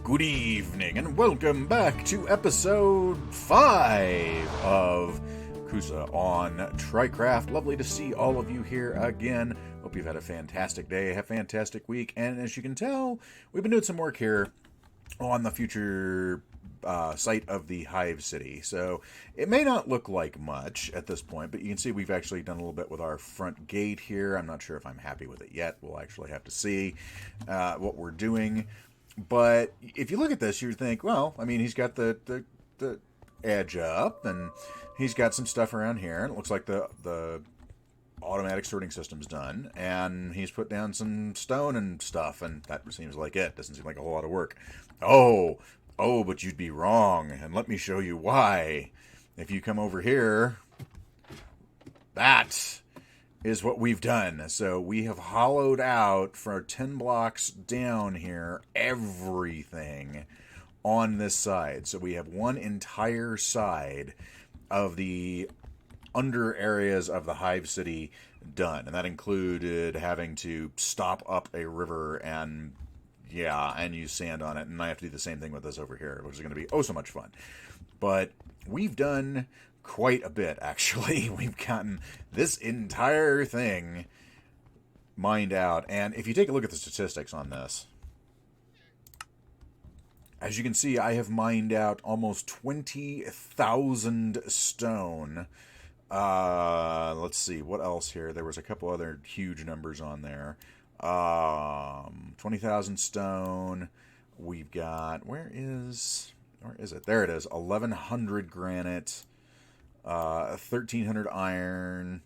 Good evening, and welcome back to episode 5 of Kusa on TryCraft. Lovely to see all of you here again. Hope you've had a fantastic day, a fantastic week, and as you can tell, we've been doing some work here on the future site of the Hive City. So it may not look like much at this point, but you can see we've actually done a little bit with our front gate here. I'm not sure if I'm happy with it yet. We'll actually have to see what we're doing. But if you look at this, you think, well, I mean, he's got the edge up, and he's got some stuff around here, and it looks like the automatic sorting system's done, and he's put down some stone and stuff, and that seems like it. Doesn't seem like a whole lot of work. Oh, but you'd be wrong, and let me show you why. If you come over here, that is what we've done. So we have hollowed out for 10 blocks down here everything on this side. So we have one entire side of the under areas of the Hive City done. And that included having to stop up a river and use sand on it. And I have to do the same thing with this over here, which is going to be oh so much fun. But we've done quite a bit, actually. We've gotten this entire thing mined out. And if you take a look at the statistics on this, as you can see, I have mined out almost 20,000 stone. Let's see, what else here? There was a couple other huge numbers on there. 20,000 stone. We've got, where is it? There it is. 1,100 granite. 1,300 iron,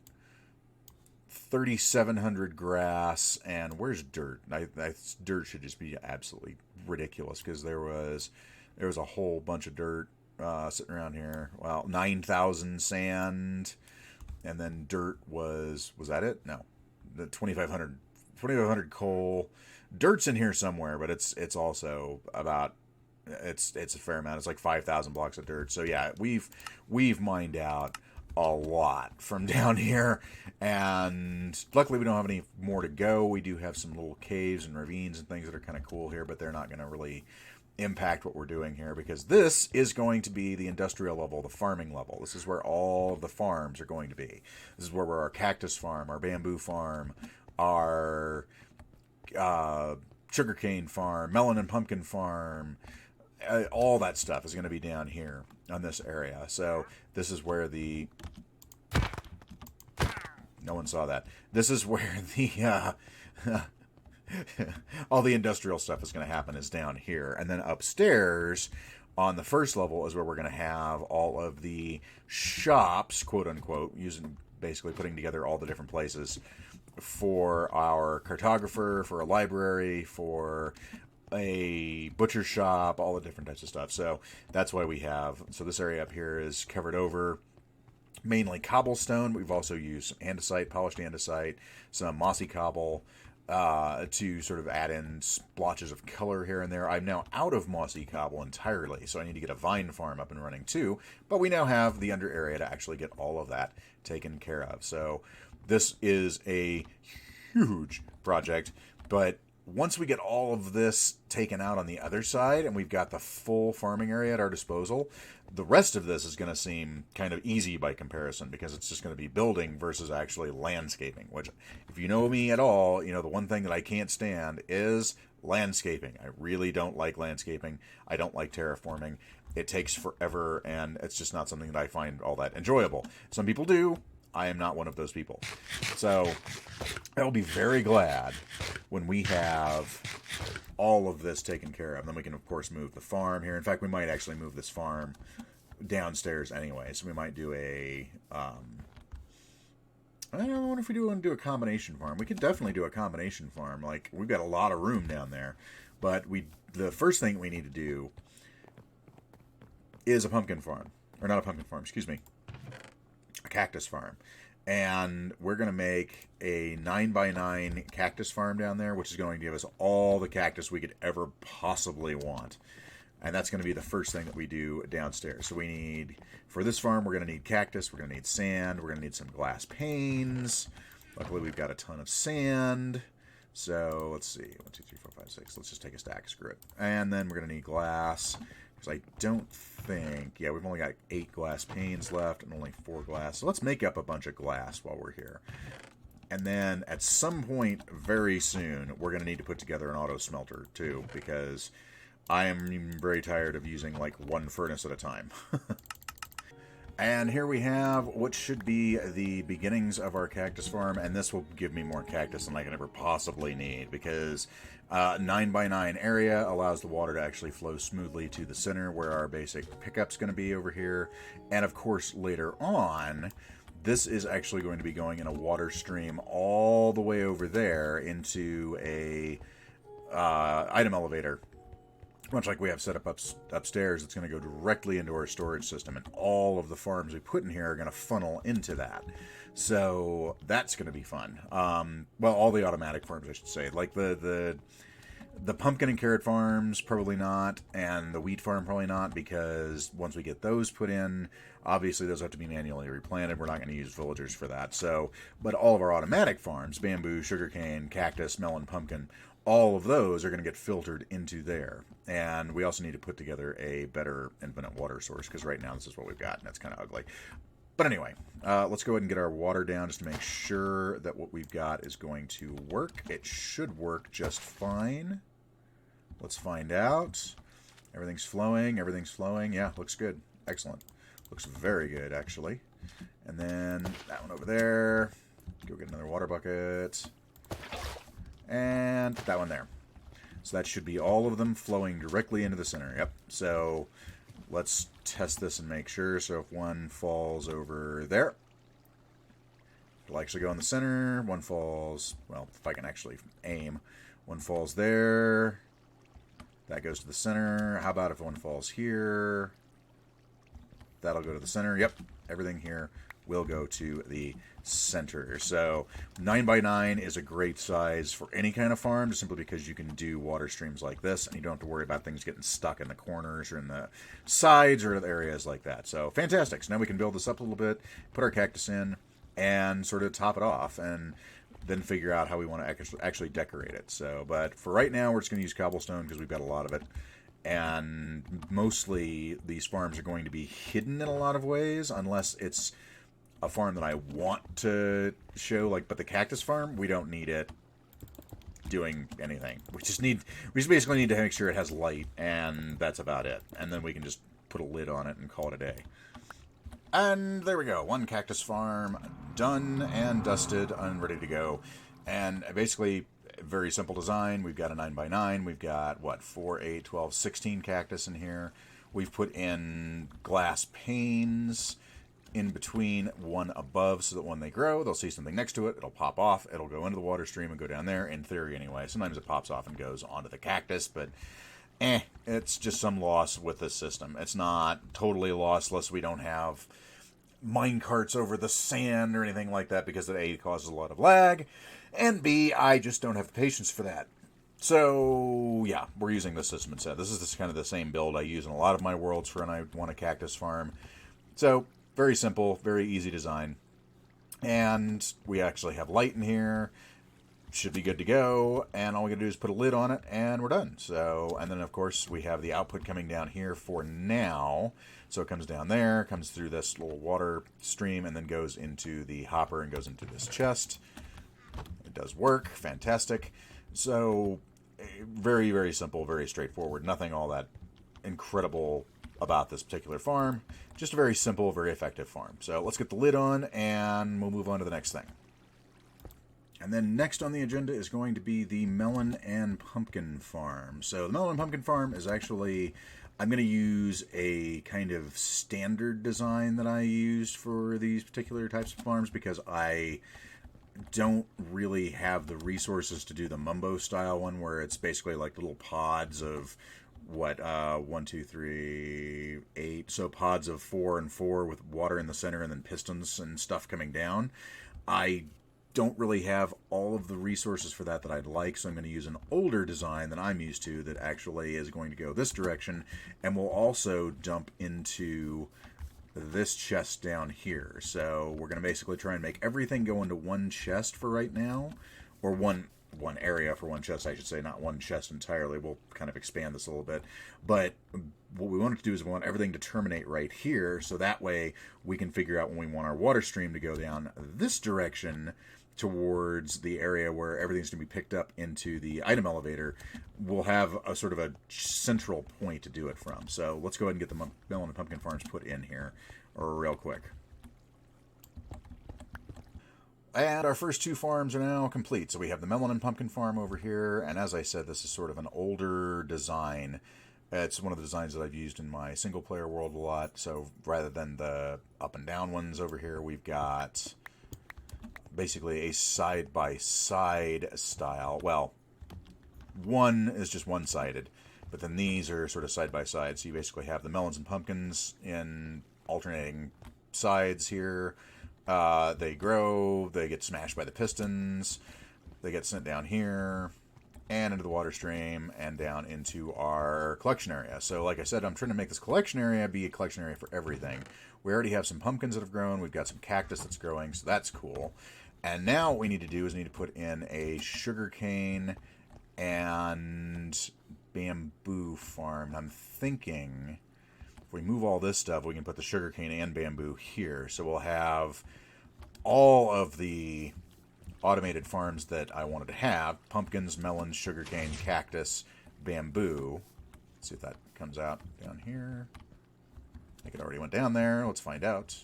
3,700 grass, and where's dirt? Dirt should just be absolutely ridiculous because there was a whole bunch of dirt sitting around here. Well, 9,000 sand, and then dirt was that it? No, the 2,500 coal. Dirt's in here somewhere, but it's also about. It's a fair amount. It's like 5,000 blocks of dirt. So yeah, we've mined out a lot from down here, and luckily we don't have any more to go. We do have some little caves and ravines and things that are kind of cool here, but they're not going to really impact what we're doing here because this is going to be the industrial level, the farming level. This is where all the farms are going to be. This is where our cactus farm, our bamboo farm, our sugarcane farm, melon and pumpkin farm, all that stuff is going to be down here on this area. So this is where no one saw that. This is where the all the industrial stuff is going to happen is down here. And then upstairs on the first level is where we're going to have all of the shops, quote unquote, basically putting together all the different places for our cartographer, for a library, for a butcher shop, all the different types of stuff. So that's why so this area up here is covered over mainly cobblestone. We've also used andesite, polished andesite, some mossy cobble to sort of add in splotches of color here and there. I'm now out of mossy cobble entirely, so I need to get a vine farm up and running too, but we now have the under area to actually get all of that taken care of. So this is a huge project, but once we get all of this taken out on the other side and we've got the full farming area at our disposal, the rest of this is going to seem kind of easy by comparison because it's just going to be building versus actually landscaping, which if you know me at all, the one thing that I can't stand is landscaping. I really don't like landscaping. I don't like terraforming. It takes forever and it's just not something that I find all that enjoyable. Some people do. I am not one of those people. So I will be very glad when we have all of this taken care of. Then we can, of course, move the farm here. In fact, we might actually move this farm downstairs anyway. So we might do I wonder if we want to do a combination farm. We could definitely do a combination farm. Like, we've got a lot of room down there. But the first thing we need to do is a pumpkin farm. Or not a pumpkin farm, excuse me. A cactus farm. And we're going to make a 9x9 cactus farm down there, which is going to give us all the cactus we could ever possibly want. And that's going to be the first thing that we do downstairs. So for this farm, we're going to need cactus, we're going to need sand, we're going to need some glass panes. Luckily, we've got a ton of sand. So let's see, 1, 2, 3, 4, 5, 6. Let's just take a stack, screw it. And then we're going to need glass, because I don't think, yeah, we've only got 8 glass panes left and only 4 glass. So let's make up a bunch of glass while we're here. And then at some point very soon, we're going to need to put together an auto smelter too, because I am very tired of using like one furnace at a time. And here we have what should be the beginnings of our cactus farm, and this will give me more cactus than I can ever possibly need, because 9x9 area allows the water to actually flow smoothly to the center where our basic pickup's going to be over here. And of course later on, this is actually going to be going in a water stream all the way over there into a item elevator. Much like we have set up upstairs, it's going to go directly into our storage system, and all of the farms we put in here are going to funnel into that. So that's going to be fun. Well, all the automatic farms, I should say. Like the pumpkin and carrot farms, probably not, and the wheat farm, probably not, because once we get those put in, obviously those have to be manually replanted. We're not going to use villagers for that. So, but all of our automatic farms, bamboo, sugarcane, cactus, melon, pumpkin, all of those are going to get filtered into there. And we also need to put together a better infinite water source, because right now this is what we've got, and that's kind of ugly. But anyway, let's go ahead and get our water down just to make sure that what we've got is going to work. It should work just fine. Let's find out. Everything's flowing. Everything's flowing. Yeah, looks good. Excellent. Looks very good, actually. And then that one over there. Go get another water bucket. And that one there. So that should be all of them flowing directly into the center. Yep. So let's test this and make sure. So if one falls over there, it'll actually go in the center. One falls, well, if I can actually aim, one falls there. That goes to the center. How about if one falls here? That'll go to the center. Yep. Everything here will go to the center. So 9x9 is a great size for any kind of farm, just simply because you can do water streams like this, and you don't have to worry about things getting stuck in the corners or in the sides or areas like that. So fantastic. So now we can build this up a little bit, put our cactus in, and sort of top it off, and then figure out how we want to actually decorate it. So, but for right now, we're just going to use cobblestone because we've got a lot of it. And mostly these farms are going to be hidden in a lot of ways, unless it's a farm that I want to show, like, but the cactus farm, we don't need it doing anything. We just basically need to make sure it has light, and that's about it. And then we can just put a lid on it and call it a day. And there we go. One cactus farm done and dusted and ready to go. And basically, very simple design. We've got a 9x9. We've got, what, 4, 8, 12, 16 cactus in here. We've put in glass panes in between, one above, so that when they grow, they'll see something next to it, it'll pop off, it'll go into the water stream and go down there, in theory anyway. Sometimes it pops off and goes onto the cactus, but it's just some loss with this system. It's not totally lossless. We don't have mine carts over the sand or anything like that, because it A, causes a lot of lag, and B, I just don't have the patience for that. So yeah, we're using this system instead. This is kind of the same build I use in a lot of my worlds for when I want a cactus farm. So very simple, very easy design. And we actually have light in here. Should be good to go. And all we gotta do is put a lid on it and we're done. So, and then of course we have the output coming down here for now. So it comes down there, comes through this little water stream, and then goes into the hopper and goes into this chest. It does work. Fantastic. So very, very simple, very straightforward. Nothing all that incredible about this particular farm. Just a very simple, very effective farm. So let's get the lid on and we'll move on to the next thing. And then next on the agenda is going to be the melon and pumpkin farm. So the melon and pumpkin farm is actually, I'm going to use a kind of standard design that I used for these particular types of farms, because I don't really have the resources to do the Mumbo style one, where it's basically like little pods of what, 1, 2, 3, 8. So pods of 4 and 4 with water in the center and then pistons and stuff coming down. I don't really have all of the resources for that I'd like, so I'm going to use an older design that I'm used to that actually is going to go this direction, and will also dump into this chest down here. So we're going to basically try and make everything go into one chest for right now, or one one area for one chest, I should say, not one chest entirely. We'll kind of expand this a little bit. But what we want to do is we want everything to terminate right here, so that way we can figure out when we want our water stream to go down this direction towards the area where everything's going to be picked up into the item elevator. We'll have a sort of a central point to do it from. So let's go ahead and get the melon and pumpkin farms put in here real quick. And our first two farms are now complete. So we have the melon and pumpkin farm over here. And as I said, this is sort of an older design. It's one of the designs that I've used in my single-player world a lot. So rather than the up and down ones over here, we've got basically a side-by-side style. Well, one is just one-sided, but then these are sort of side-by-side. So you basically have the melons and pumpkins in alternating sides here. They grow, they get smashed by the pistons, they get sent down here, and into the water stream, and down into our collection area. So like I said, I'm trying to make this collection area be a collection area for everything. We already have some pumpkins that have grown, we've got some cactus that's growing, so that's cool. And now what we need to do is need to put in a sugarcane and bamboo farm. I'm thinking if we move all this stuff, we can put the sugarcane and bamboo here. So we'll have all of the automated farms that I wanted to have. Pumpkins, melons, sugarcane, cactus, bamboo. Let's see if that comes out down here. I think it already went down there. Let's find out.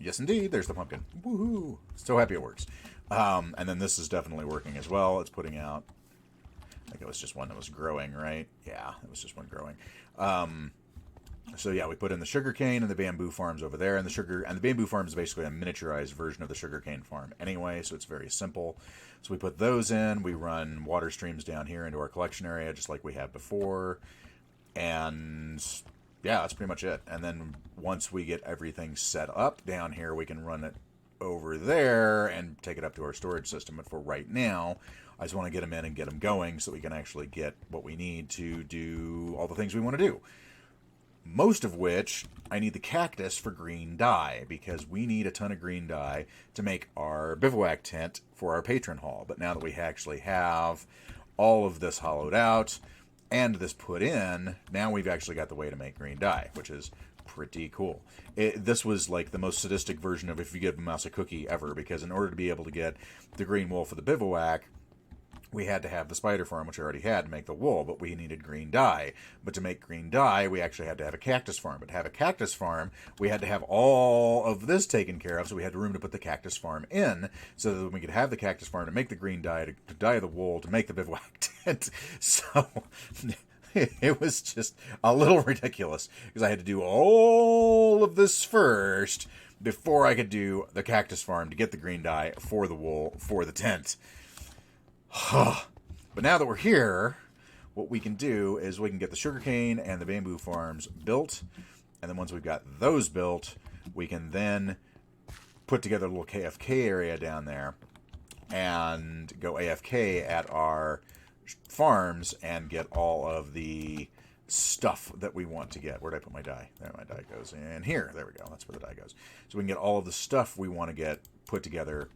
Yes, indeed. There's the pumpkin. Woohoo! So happy it works. And then this is definitely working as well. It's putting out... I think it was just one that was growing, right? Yeah, it was just one growing. So yeah, we put in the sugarcane and the bamboo farms over there, and the bamboo farm is basically a miniaturized version of the sugarcane farm anyway, so it's very simple. So we put those in. We run water streams down here into our collection area, just like we had before, and yeah, that's pretty much it. And then once we get everything set up down here, we can run it over there and take it up to our storage system. But for right now, I just want to get them in and get them going so we can actually get what we need to do all the things we want to do. Most of which, I need the cactus for green dye, because we need a ton of green dye to make our bivouac tent for our patron hall. But now that we actually have all of this hollowed out and this put in, now we've actually got the way to make green dye, which is pretty cool. This was like the most sadistic version of if you give a mouse a cookie ever, because in order to be able to get the green wool for the bivouac, we had to have the spider farm, which I already had, to make the wool, but we needed green dye. But to make green dye, we actually had to have a cactus farm. But to have a cactus farm, we had to have all of this taken care of, so we had room to put the cactus farm in, so that we could have the cactus farm to make the green dye, to dye the wool, to make the bivouac tent. So it was just a little ridiculous, because I had to do all of this first before I could do the cactus farm to get the green dye for the wool for the tent. But now that we're here, what we can do is we can get the sugarcane and the bamboo farms built, and then once we've got those built, we can then put together a little KFK area down there and go AFK at our farms and get all of the stuff that we want to get. Where did I put my dye? There, my dye goes in here. There we go. That's where the dye goes. So we can get all of the stuff we want to get put together.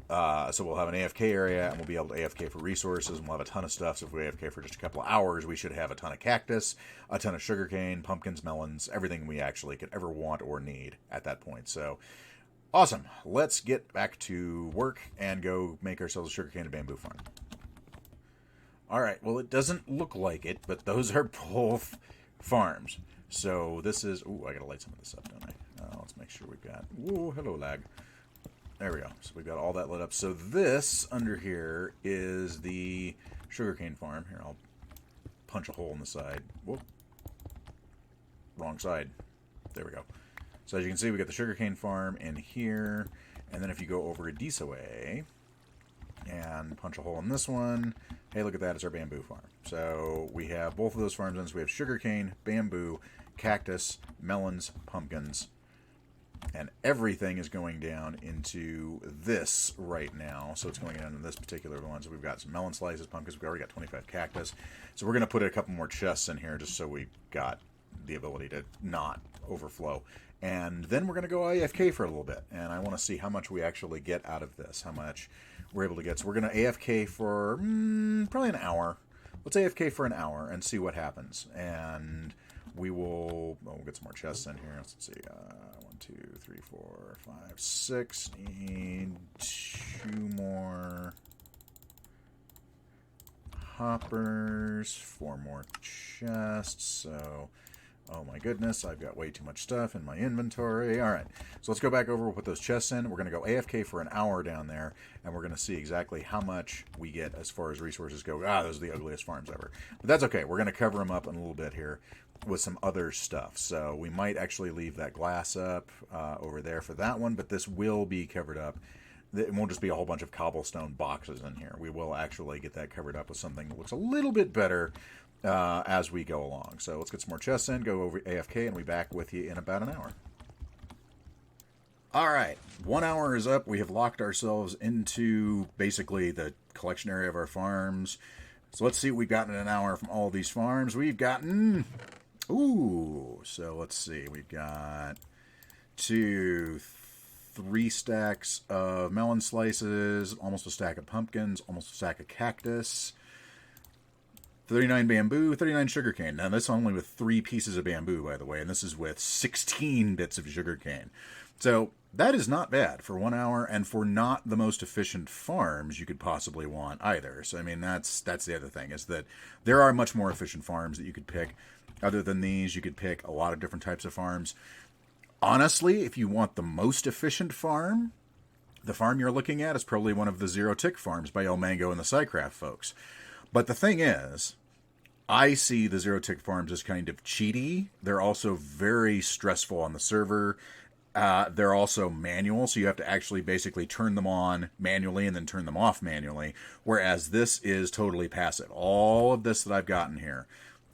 So we'll have an AFK area, and we'll be able to AFK for resources, and we'll have a ton of stuff. So if we AFK for just a couple of hours, we should have a ton of cactus, a ton of sugarcane, pumpkins, melons, everything we actually could ever want or need at that point. So, awesome. Let's get back to work and go make ourselves a sugarcane and bamboo farm. Alright, well, it doesn't look like it, but those are both farms. So this is... Ooh, I gotta light some of this up, don't I? Let's make sure we've got... Ooh, hello, lag. There we go. So we've got all that lit up. So this under here is the sugarcane farm. Here, I'll punch a hole in the side. Whoop. Wrong side. There we go. So as you can see, we got the sugarcane farm in here. And then if you go over a decent way and punch a hole in this one, hey, look at that. It's our bamboo farm. So we have both of those farms in. So we have sugarcane, bamboo, cactus, melons, pumpkins, and everything is going down into this right now. So it's going down into this particular one. So we've got some melon slices, pumpkins. We've already got 25 cactus. So we're going to put a couple more chests in here just so we got the ability to not overflow. And then we're going to go AFK for a little bit. And I want to see how much we actually get out of this, how much we're able to get. So we're going to AFK for probably an hour. Let's AFK for an hour and see what happens. And we will... Well, we'll get some more chests in here. Let's see. 1, 2, 3, 4, 5, 6. Need 2 more hoppers. 4 more chests. So... Oh my goodness, I've got way too much stuff in my inventory. All right, so let's go back over, we'll put those chests in. We're going to go AFK for an hour down there, and we're going to see exactly how much we get as far as resources go. Those are the ugliest farms ever. But that's okay. We're going to cover them up in a little bit here with some other stuff. So we might actually leave that glass up over there for that one, but this will be covered up. It won't just be a whole bunch of cobblestone boxes in here. We will actually get that covered up with something that looks a little bit better as we go along. So let's get some more chests in, go over AFK, and we'll be back with you in about an hour. Alright, 1 hour is up. We have locked ourselves into basically the collection area of our farms. So let's see what we've gotten in an hour from all these farms. We've gotten... Ooh, so let's see. We've got 2, 3 stacks of melon slices, almost a stack of pumpkins, almost a stack of cactus, 39 bamboo, 39 sugarcane. Now, this only with 3 pieces of bamboo, by the way, and this is with 16 bits of sugarcane. So that is not bad for 1 hour, and for not the most efficient farms you could possibly want either. So, I mean, that's the other thing, is that there are much more efficient farms that you could pick. Other than these, you could pick a lot of different types of farms. Honestly, if you want the most efficient farm, the farm you're looking at is probably one of the zero-tick farms by El Mango and the TryCraft folks. But the thing is, I see the zero-tick farms as kind of cheaty. They're also very stressful on the server. They're also manual, so you have to actually basically turn them on manually and then turn them off manually, whereas this is totally passive. All of this that I've gotten here,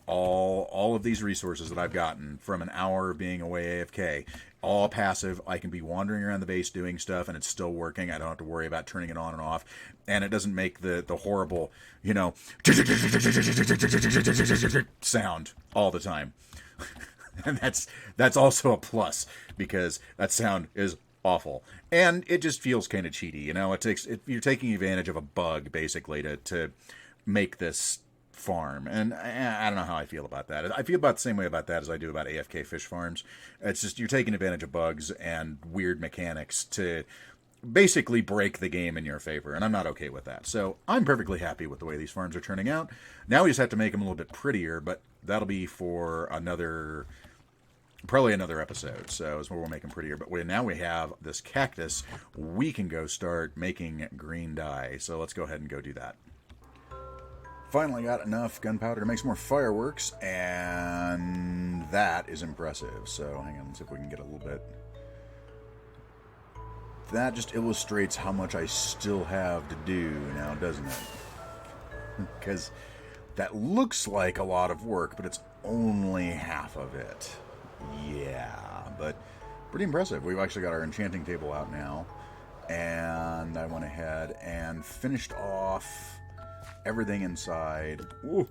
all of these resources that I've gotten from an hour of being away AFK, all passive. I can be wandering around the base doing stuff and it's still working. I don't have to worry about turning it on and off, and it doesn't make the horrible, you know, sound all the time. And that's also a plus, because that sound is awful, and it just feels kind of cheaty, you know. You're taking advantage of a bug basically to make this farm, and I don't know how I feel about that. I feel about the same way about that as I do about AFK fish farms. It's just you're taking advantage of bugs and weird mechanics to basically break the game in your favor, and I'm not okay with that. So I'm perfectly happy with the way these farms are turning out. Now we just have to make them a little bit prettier, but that'll be for probably another episode. So it's where we'll make them prettier. But now we have this cactus, we can go start making green dye. So let's go ahead and go do that. Finally got enough gunpowder to make some more fireworks, and that is impressive. So hang on, let's see if we can get a little bit. That just illustrates how much I still have to do now, doesn't it? Because that looks like a lot of work, but it's only half of it. Yeah, but pretty impressive. We've actually got our enchanting table out now, and I went ahead and finished off everything inside. Ooh,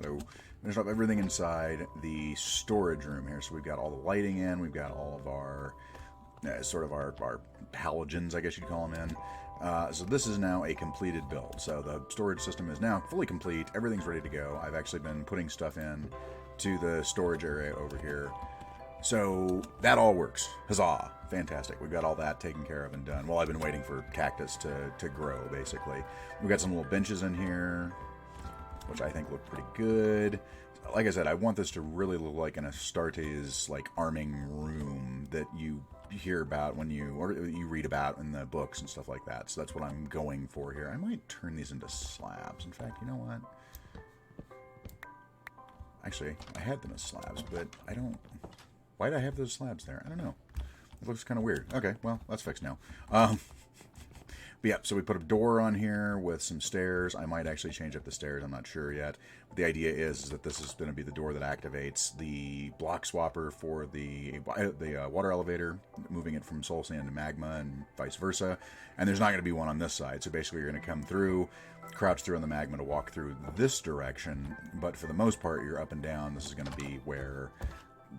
hello. Finished off everything inside the storage room here. So we've got all the lighting in. We've got all of our sort of our halogens, I guess you'd call them in. So this is now a completed build. So the storage system is now fully complete. Everything's ready to go. I've actually been putting stuff in to the storage area over here. So that all works. Huzzah. Fantastic. We've got all that taken care of and done. Well, I've been waiting for cactus to grow, basically. We've got some little benches in here, which I think look pretty good. Like I said, I want this to really look like an Astartes like arming room that you hear about or you read about in the books and stuff like that. So that's what I'm going for here. I might turn these into slabs. In fact, you know what? Actually, I had them as slabs, but I don't... Why did I have those slabs there? I don't know. It looks kind of weird. Okay, well, that's fixed now. But yeah, so we put a door on here with some stairs. I might actually change up the stairs. I'm not sure yet. But the idea is that this is going to be the door that activates the block swapper for the water elevator, moving it from soul sand to magma and vice versa. And there's not going to be one on this side. So basically you're going to come through, crouch through on the magma to walk through this direction. But for the most part, you're up and down. This is going to be where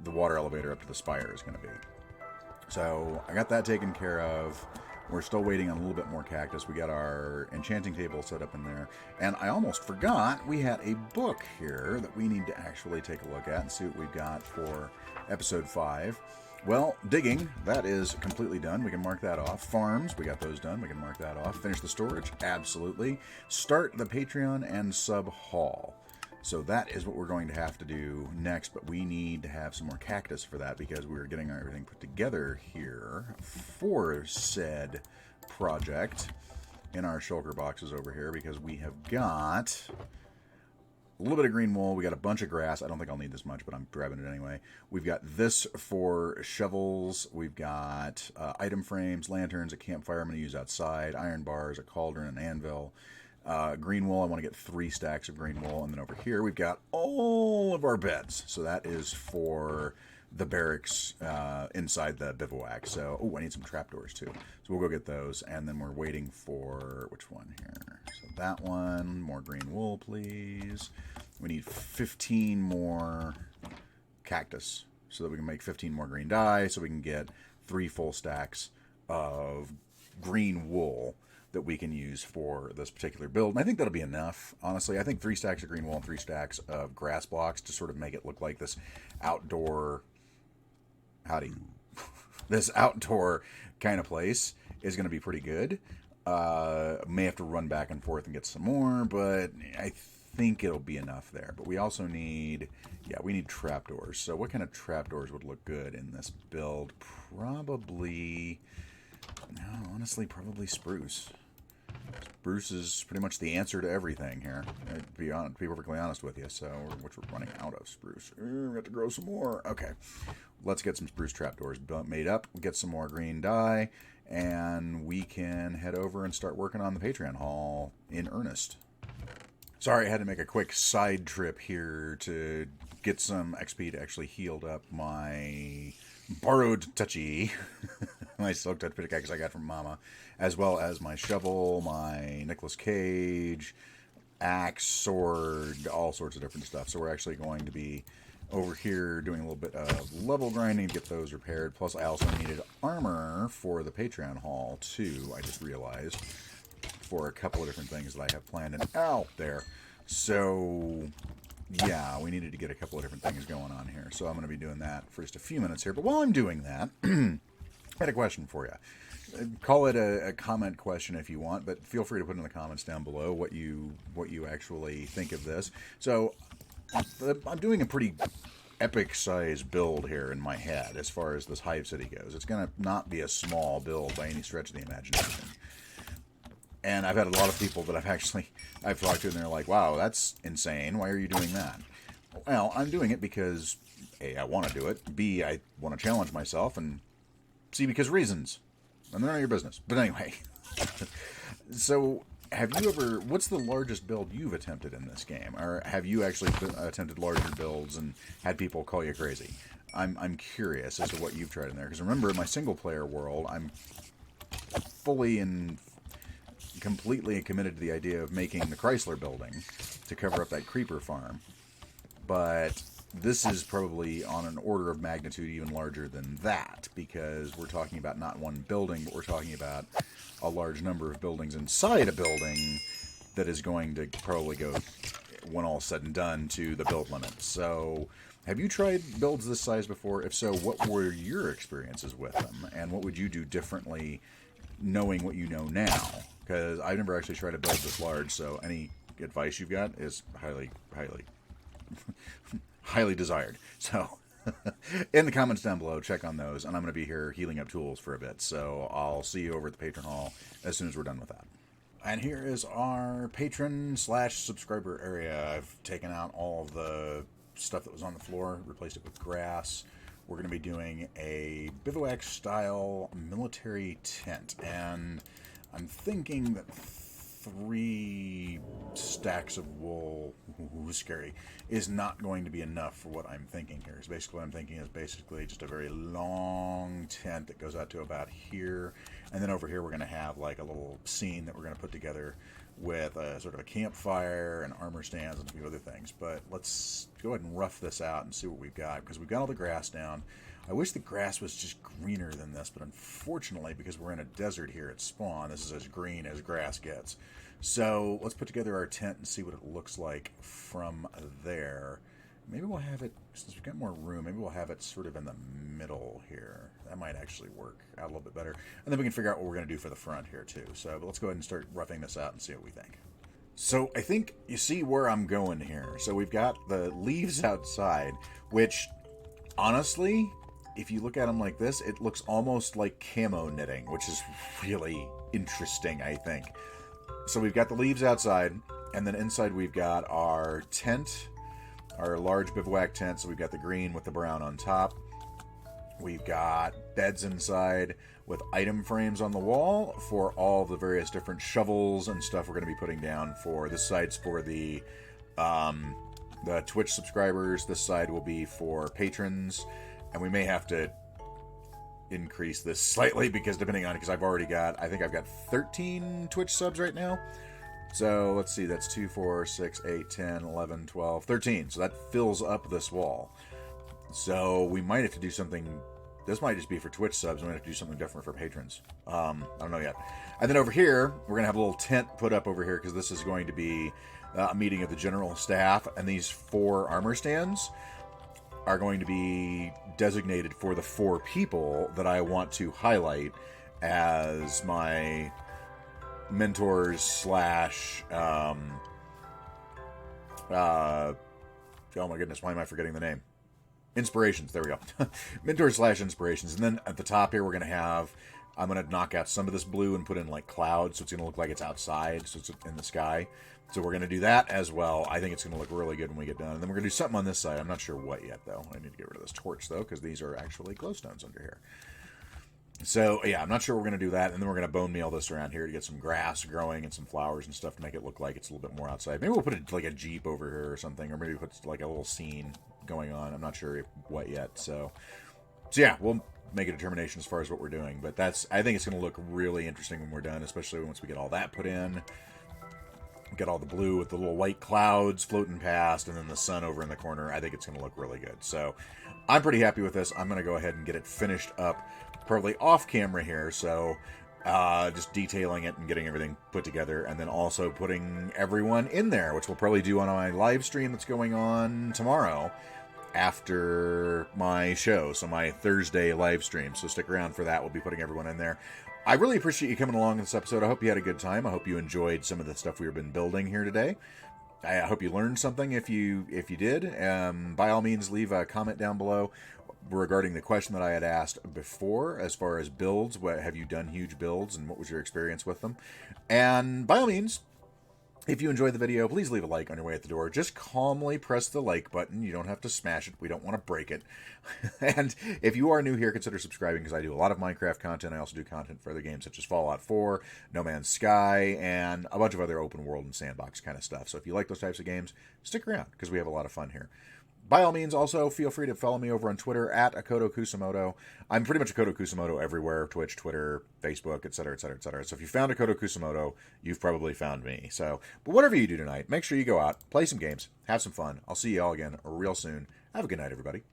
the water elevator up to the spire is going to be. So I got that taken care of. We're still waiting on a little bit more cactus. We got our enchanting table set up in there. And I almost forgot we had a book here that we need to actually take a look at and see what we've got for episode 5. Well, digging, that is completely done. We can mark that off. Farms, we got those done. We can mark that off. Finish the storage, absolutely. Start the Patreon and sub haul. So that is what we're going to have to do next, but we need to have some more cactus for that because we're getting everything put together here for said project in our shulker boxes over here because we have got a little bit of green wool. We got a bunch of grass. I don't think I'll need this much, but I'm grabbing it anyway. We've got this for shovels. We've got item frames, lanterns, a campfire I'm going to use outside, iron bars, a cauldron, an anvil. Green wool, I want to get 3 stacks of green wool. And then over here, we've got all of our beds. So that is for the barracks inside the bivouac. So, oh, I need some trapdoors too. So we'll go get those. And then we're waiting for, which one here? So that one, more green wool, please. We need 15 more cactus so that we can make 15 more green dye so we can get 3 full stacks of green wool that we can use for this particular build. And I think that'll be enough, honestly. I think 3 stacks of green wool and 3 stacks of grass blocks to sort of make it look like this outdoor, this outdoor kind of place is going to be pretty good. May have to run back and forth and get some more, but I think it'll be enough there. But we also need, we need trapdoors. So what kind of trapdoors would look good in this build? Probably, no, honestly, probably spruce. Spruce is pretty much the answer to everything here, to be perfectly honest with you. So, which we're running out of spruce. We have to grow some more. Okay, let's get some spruce trapdoors made up. Get some more green dye, and we can head over and start working on the Patreon haul in earnest. Sorry, I had to make a quick side trip here to get some XP to actually heal up my borrowed touchy, my silk touch pickaxe I got from Mama, as well as my shovel, my Nicolas Cage, axe, sword, all sorts of different stuff. So we're actually going to be over here doing a little bit of level grinding to get those repaired. Plus, I also needed armor for the Patreon haul, too, I just realized, for a couple of different things that I have planned and out there. So yeah, we needed to get a couple of different things going on here. So I'm going to be doing that for just a few minutes here. But while I'm doing that, I had a question for you. Call it a comment question if you want, but feel free to put in the comments down below what you actually think of this. So I'm doing a pretty epic size build here in my head as far as this Hive City goes. It's going to not be a small build by any stretch of the imagination. And I've had a lot of people that I've talked to, and they're like, wow, that's insane. Why are you doing that? Well, I'm doing it because, A, I want to do it. B, I want to challenge myself. And C, because reasons. And they're none of your business. But anyway. So, what's the largest build you've attempted in this game? Or have you actually attempted larger builds and had people call you crazy? I'm curious as to what you've tried in there. Because remember, in my single-player world, I'm fully and completely committed to the idea of making the Chrysler building to cover up that creeper farm. But this is probably on an order of magnitude even larger than that, because we're talking about not one building, but we're talking about a large number of buildings inside a building that is going to probably go, when all said and done, to the build limit. So, have you tried builds this size before? If so, what were your experiences with them? And what would you do differently knowing what you know now? Because I've never actually tried to build this large, so any advice you've got is highly, highly, highly desired. So, in the comments down below, check on those, and I'm going to be here healing up tools for a bit, so I'll see you over at the Patreon Hall as soon as we're done with that. And here is our patron/subscriber area. I've taken out all of the stuff that was on the floor, replaced it with grass. We're going to be doing a bivouac-style military tent, and I'm thinking that 3 stacks of wool, scary, is not going to be enough for what I'm thinking here. So basically what I'm thinking is basically just a very long tent that goes out to about here. And then over here we're going to have like a little scene that we're going to put together with a sort of a campfire and armor stands and a few other things. But let's go ahead and rough this out and see what we've got, because we've got all the grass down. I wish the grass was just greener than this, but unfortunately, because we're in a desert here at spawn, this is as green as grass gets. So let's put together our tent and see what it looks like from there. Maybe we'll have it, since we've got more room, maybe we'll have it sort of in the middle here. That might actually work out a little bit better. And then we can figure out what we're going to do for the front here too. So but let's go ahead and start roughing this out and see what we think. So I think you see where I'm going here. So we've got the leaves outside, which honestly, if you look at them like this, it looks almost like camo knitting, which is really interesting, I think. So we've got the leaves outside, and then inside we've got our tent, our large bivouac tent. So we've got the green with the brown on top. We've got beds inside with item frames on the wall for all the various different shovels and stuff we're going to be putting down. For this side's for the Twitch subscribers. This side will be for patrons, and we may have to increase this slightly because depending on, because I've already got, I think I've got 13 Twitch subs right now. So let's see, that's 2, 4, 6, 8, 10, 11, 12, 13. So that fills up this wall. So we might have to do something. This might just be for Twitch subs. We might have to do something different for patrons. I don't know yet. And then over here, we're going to have a little tent put up over here because this is going to be a meeting of the general staff. And these 4 armor stands are going to be designated for the 4 people that I want to highlight as my mentors slash... oh my goodness, why am I forgetting the name? Inspirations, there we go. Mentors slash inspirations. And then at the top here, we're going to have, I'm going to knock out some of this blue and put in like clouds, so it's going to look like it's outside, so it's in the sky. So we're going to do that as well. I think it's going to look really good when we get done. And then we're going to do something on this side. I'm not sure what yet, though. I need to get rid of this torch, though, because these are actually glowstones under here. So, yeah, I'm not sure we're going to do that. And then we're going to bone meal this around here to get some grass growing and some flowers and stuff to make it look like it's a little bit more outside. Maybe we'll put like a Jeep over here or something, or maybe put like a little scene going on. I'm not sure what yet. So yeah, we'll make a determination as far as what we're doing. But I think it's going to look really interesting when we're done, especially once we get all that put in. Get all the blue with the little white clouds floating past, and then the sun over in the corner. I think it's going to look really good. So I'm pretty happy with this. I'm going to go ahead and get it finished up, probably off camera here. So just detailing it and getting everything put together, and then also putting everyone in there, which we'll probably do on my live stream that's going on tomorrow after my show. So my Thursday live stream. So stick around for that. We'll be putting everyone in there. I really appreciate you coming along in this episode. I hope you had a good time. I hope you enjoyed some of the stuff we've been building here today. I hope you learned something if you did. By all means, leave a comment down below regarding the question that I had asked before as far as builds. What have you done huge builds, and what was your experience with them? And by all means, if you enjoyed the video, please leave a like on your way out the door. Just calmly press the like button. You don't have to smash it. We don't want to break it. And if you are new here, consider subscribing, because I do a lot of Minecraft content. I also do content for other games such as Fallout 4, No Man's Sky, and a bunch of other open world and sandbox kind of stuff. So if you like those types of games, stick around, because we have a lot of fun here. By all means, also, feel free to follow me over on Twitter, at Akoto Kusamoto. I'm pretty much Akoto Kusamoto everywhere, Twitch, Twitter, Facebook, etc., etc., etc. So if you found Akoto Kusamoto, you've probably found me. So, but whatever you do tonight, make sure you go out, play some games, have some fun. I'll see you all again real soon. Have a good night, everybody.